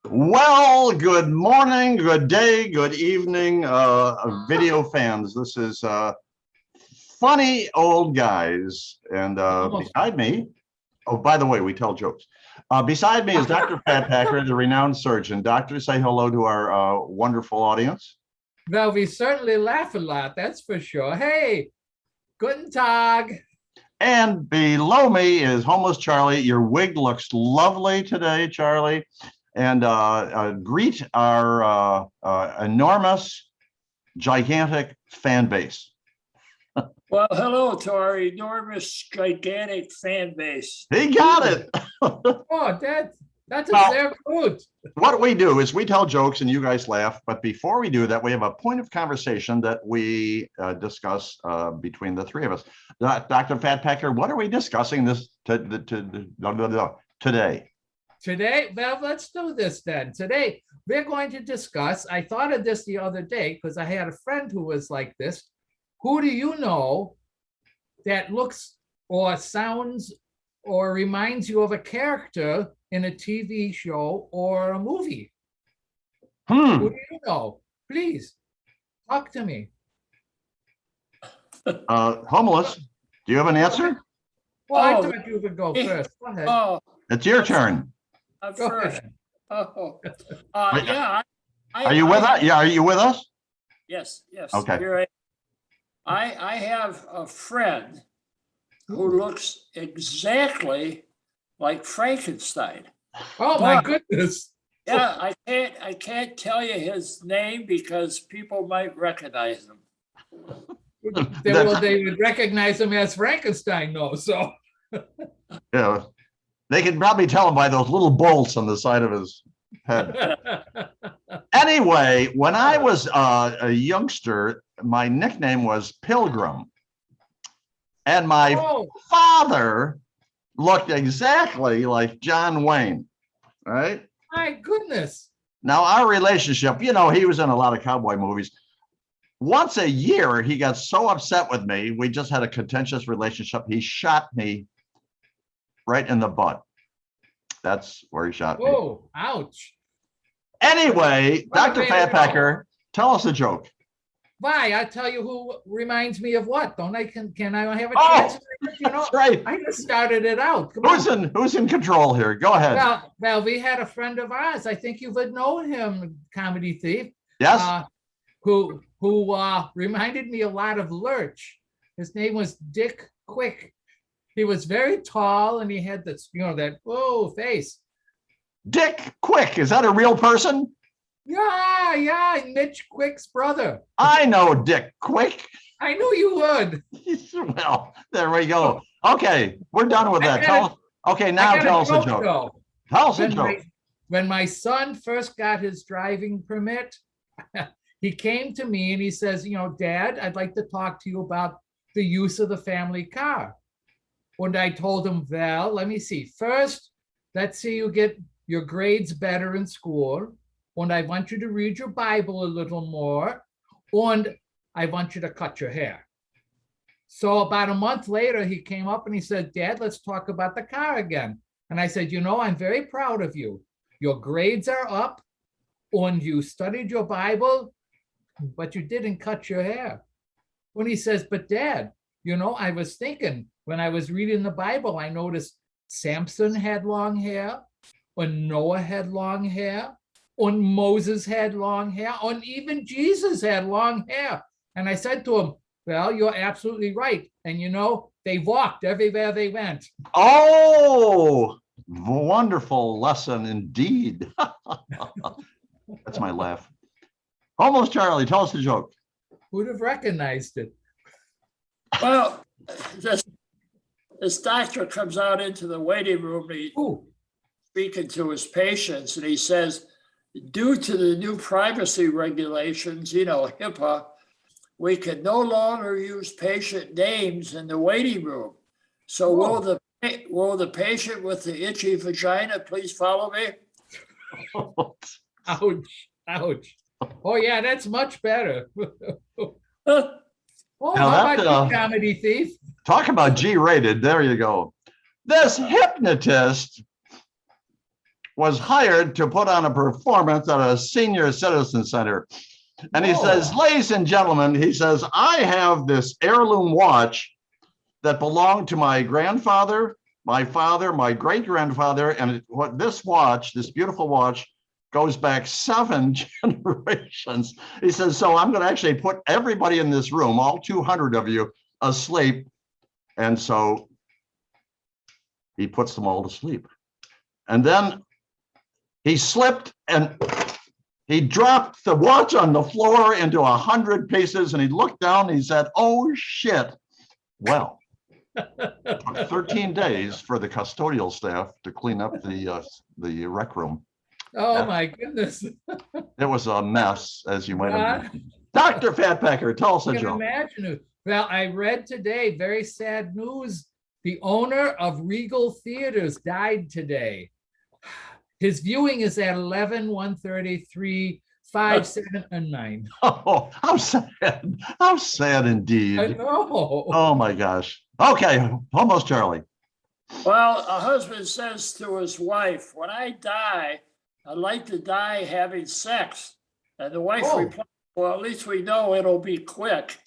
Well, good morning, good day, good evening, video fans. This is Funny Old Guys. And beside me, oh, by the way, we tell jokes. Beside me is Dr. Fat Packer, the renowned surgeon. Doctor, say hello to our wonderful audience. Well, we certainly laugh a lot, that's for sure. Hey, guten Tag. And below me is Homeless Charlie. Your wig looks lovely today, Charlie. And greet our enormous, gigantic fan base. Well, hello to our enormous, gigantic fan base. He got it. Oh, that's sehr good. What we do is we tell jokes and you guys laugh. But before we do that, we have a point of conversation that we discuss between the three of us. Dr. Fat Packer, what are we discussing today? Today, well, let's do this then. Today, we're going to discuss, I thought of this the other day because I had a friend who was like this. Who do you know that looks or sounds or reminds you of a character in a TV show or a movie? Who do you know? Please, talk to me. Homeless, do you have an answer? Well, I thought you would go first. Go ahead. Oh, It's your turn. I'm Go first. ahead. Oh, yeah. Are you with us? Yeah, are you with us? Yes, yes. Okay. Here I have a friend who looks exactly like Frankenstein. Oh my goodness. Yeah, I can't tell you his name because people might recognize him. They would recognize him as Frankenstein, though. So Yeah, they can probably tell him by those little bolts on the side of his head. Anyway, when I was a youngster, my nickname was Pilgrim. And my father looked exactly like John Wayne, right? My goodness. Now, our relationship, you know, he was in a lot of cowboy movies. Once a year, he got so upset with me. We just had a contentious relationship. He shot me right in the butt. That's where he shot me. Oh, ouch. Anyway, Dr. Fat Packer, tell us a joke. Why? I tell you who reminds me of what? Don't I? Can I have a Oh, chance? You know, that's right. I just started it out. Who's in control here? Go ahead. Well, we had a friend of ours. I think you would know him, Comedy Thief. Yes. Who reminded me a lot of Lurch. His name was Dick Quick. He was very tall and he had this, that face. Dick Quick, is that a real person? Yeah, Mitch Quick's brother. I know Dick Quick. I knew you would. Well, there we go. Okay, we're done with that. Now tell us a joke. Tell us a joke. When my son first got his driving permit, he came to me and he says, Dad, I'd like to talk to you about the use of the family car. And I told him, well, let me see. First, let's see you get your grades better in school. And I want you to read your Bible a little more. And I want you to cut your hair. So about a month later, he came up and he said, Dad, let's talk about the car again. And I said, I'm very proud of you. Your grades are up and you studied your Bible, but you didn't cut your hair. When he says, but Dad, I was thinking when I was reading the Bible, I noticed Samson had long hair, and Noah had long hair, and Moses had long hair, and even Jesus had long hair. And I said to him, well, you're absolutely right. And they walked everywhere they went. Oh, wonderful lesson indeed. That's my laugh. Almost Charlie, tell us the joke. Who'd have recognized it? Well, this doctor comes out into the waiting room, he's speaking to his patients, and he says, due to the new privacy regulations, HIPAA, we can no longer use patient names in the waiting room. So will the patient with the itchy vagina please follow me? Ouch. Oh yeah, that's much better. How about you, Comedy Thief? Talk about G-rated. There you go. This hypnotist was hired to put on a performance at a senior citizen center. And he says, ladies and gentlemen, he says, I have this heirloom watch that belonged to my grandfather, my father, my great-grandfather, and what this watch, this beautiful watch, goes back 7 generations. He says, so I'm going to actually put everybody in this room, all 200 of you, asleep. And so he puts them all to sleep. And then he slipped and he dropped the watch on the floor into 100 pieces, and he looked down and he said, oh shit. Well, it took 13 days for the custodial staff to clean up the rec room. Oh my goodness. It was a mess, as you might imagine. Dr. Fatpacker, tell us a I can joke. imagine it. Well, I read today, very sad news. The owner of Regal Theaters died today. His viewing is at 11, 1:33, 5, 7, and 9. Oh, how sad. How sad indeed. I know. Oh my gosh. Okay, almost Charlie. Well, a husband says to his wife, when I die, I'd like to die having sex. And the wife replies, well, at least we know it'll be quick.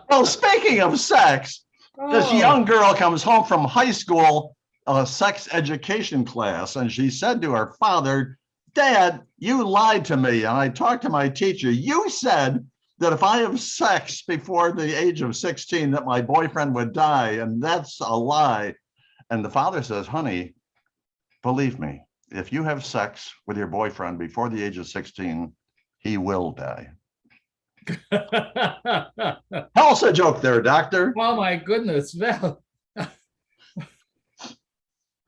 Well, speaking of sex, this young girl comes home from high school sex education class, and she said to her father, Dad, you lied to me. And I talked to my teacher. You said that if I have sex before the age of 16, that my boyfriend would die. And that's a lie. And the father says, honey, believe me, if you have sex with your boyfriend before the age of 16, he will die. Tell us a joke there, doctor. Oh my goodness. Well,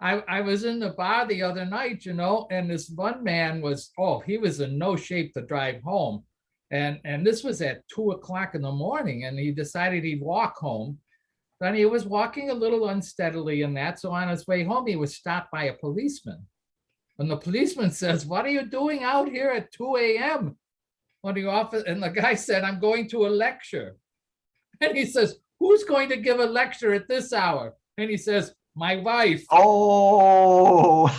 I was in the bar the other night, and this one man was, he was in no shape to drive home. And this was at 2 o'clock in the morning, and he decided he'd walk home. Then he was walking a little unsteadily and that. So on his way home, he was stopped by a policeman. And the policeman says, what are you doing out here at 2 a.m.? And the guy said, I'm going to a lecture. And he says, who's going to give a lecture at this hour? And he says, my wife. Oh,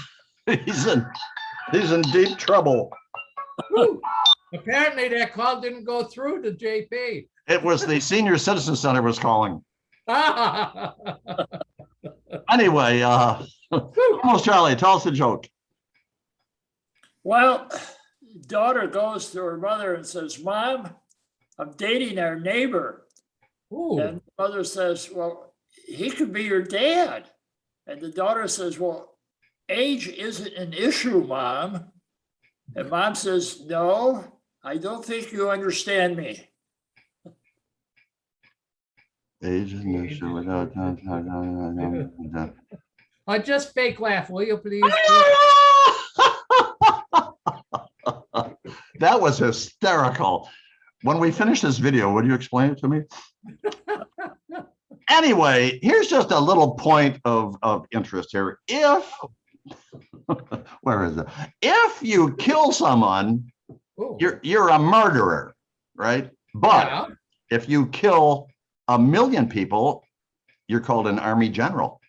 he's in deep trouble. Woo. Apparently that call didn't go through to JP. It was the Senior Citizen Center was calling. Anyway, almost Charlie, tell us a joke. Well, daughter goes to her mother and says, Mom, I'm dating our neighbor. Ooh. And the mother says, well, he could be your dad. And the daughter says, well, age isn't an issue, Mom. And Mom says, no, I don't think you understand me. Age is an issue without. Just fake laugh, will you please? That was hysterical. When we finish this video, would you explain it to me? Anyway, here's just a little point of interest here. Where is it? If you kill someone, you're a murderer, right? But if you kill 1 million people, you're called an army general.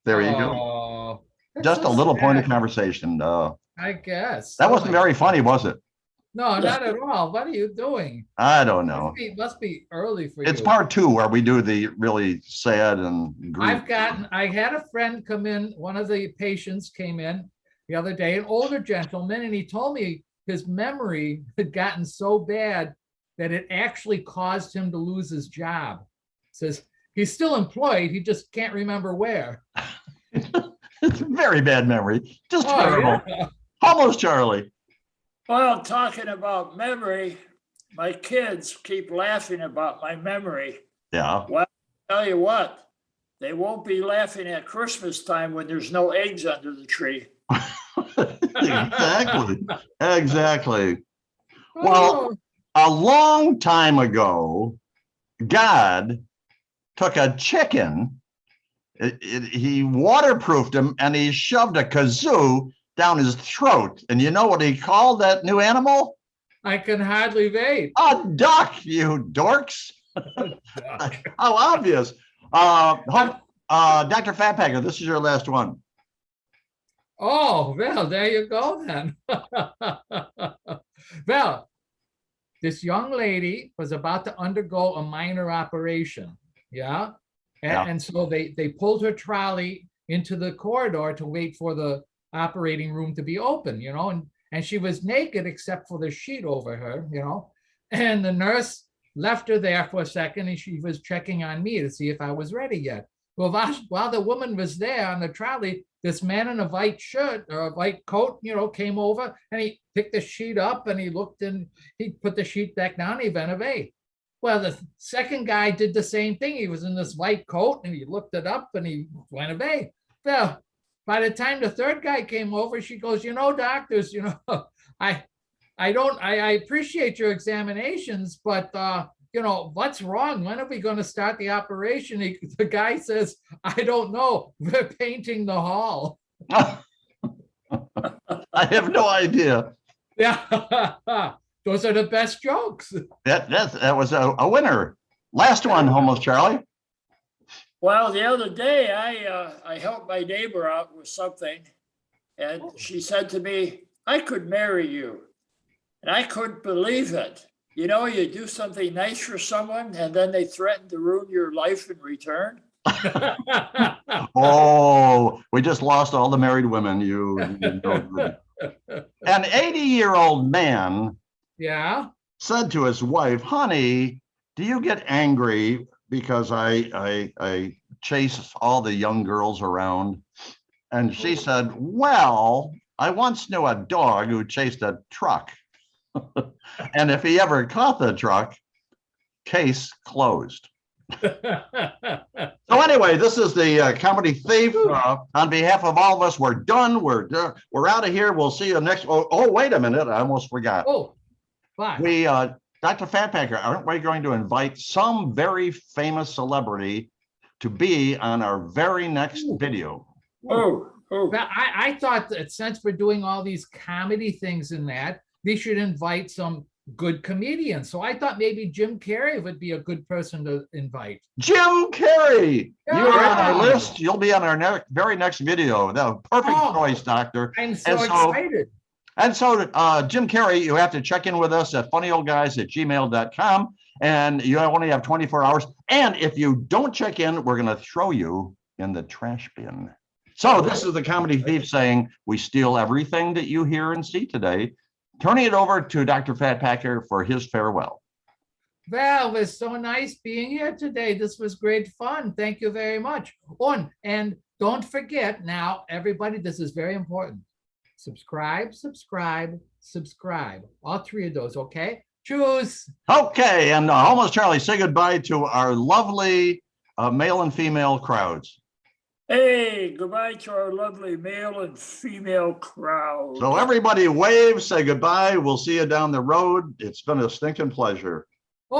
There you go. Just a little point of conversation. I guess. That wasn't very funny, was it? No, not at all. What are you doing? I don't know. Must be early for you. It's part 2 where we do the really sad and grief. I had a friend come in, one of the patients came in the other day, an older gentleman, and he told me his memory had gotten so bad that it actually caused him to lose his job. Says he's still employed, he just can't remember where. It's a very bad memory. Just terrible. Yeah. Almost Charlie. Well, talking about memory, my kids keep laughing about my memory. Yeah. Well, I'll tell you what, they won't be laughing at Christmas time when there's no eggs under the tree. Exactly. Well, a long time ago, God took a chicken, he waterproofed him, and he shoved a kazoo down his throat. And you know what he called that new animal? I can hardly wait. A duck, you dorks. How obvious. Dr. Fatpacker, this is your last one. Oh, well, there you go then. Well, this young lady was about to undergo a minor operation. Yeah. Yeah. And so they pulled her trolley into the corridor to wait for the operating room to be open, you know, and she was naked except for the sheet over her, you know, and the nurse left her there for a second and she was checking on me to see if I was ready yet. Well, while the woman was there on the trolley, this man in a white shirt or a white coat, you know, came over and he picked the sheet up and he looked and he put the sheet back down. He went away. Well, the second guy did the same thing. He was in this white coat and he looked it up and he went away. Well, by the time the third guy came over, she goes, you know, doctors, you know, I appreciate your examinations, but you know, what's wrong? When are we going to start the operation? The guy says, I don't know. We're painting the hall. I have no idea. Yeah. Those are the best jokes. That was a winner. Last one, almost, Charlie. Well, the other day I helped my neighbor out with something, and she said to me, I could marry you. And I couldn't believe it. You know, you do something nice for someone and then they threaten to ruin your life in return. Oh, we just lost all the married women. You know. An 80-year-old man said to his wife, honey, do you get angry because I chase all the young girls around? And she said, well, I once knew a dog who chased a truck. And if he ever caught the truck, case closed. So anyway, this is the Comedy Thief. On behalf of all of us, we're done. We're out of here. We'll see you next. Oh, wait a minute. I almost forgot. Oh, bye. Dr. Fatpacker, aren't we going to invite some very famous celebrity to be on our very next video? Oh. Well, I thought that since we're doing all these comedy things in that, we should invite some good comedians. So I thought maybe Jim Carrey would be a good person to invite. Jim Carrey, you're on our list. You'll be on our very next video. The perfect choice, Doctor. I'm so excited. And so, Jim Carrey, you have to check in with us at funnyoldguys@gmail.com, and you only have 24 hours. And if you don't check in, we're going to throw you in the trash bin. So this is the Comedy Thief saying, we steal everything that you hear and see today. Turning it over to Dr. Fatpacker for his farewell. Well, it was so nice being here today. This was great fun. Thank you very much. And don't forget now, everybody, this is very important. Subscribe, subscribe, subscribe. All three of those, okay? Choose. Okay, and almost Charlie, say goodbye to our lovely male and female crowds. Hey, goodbye to our lovely male and female crowd. So everybody wave, say goodbye. We'll see you down the road. It's been a stinking pleasure.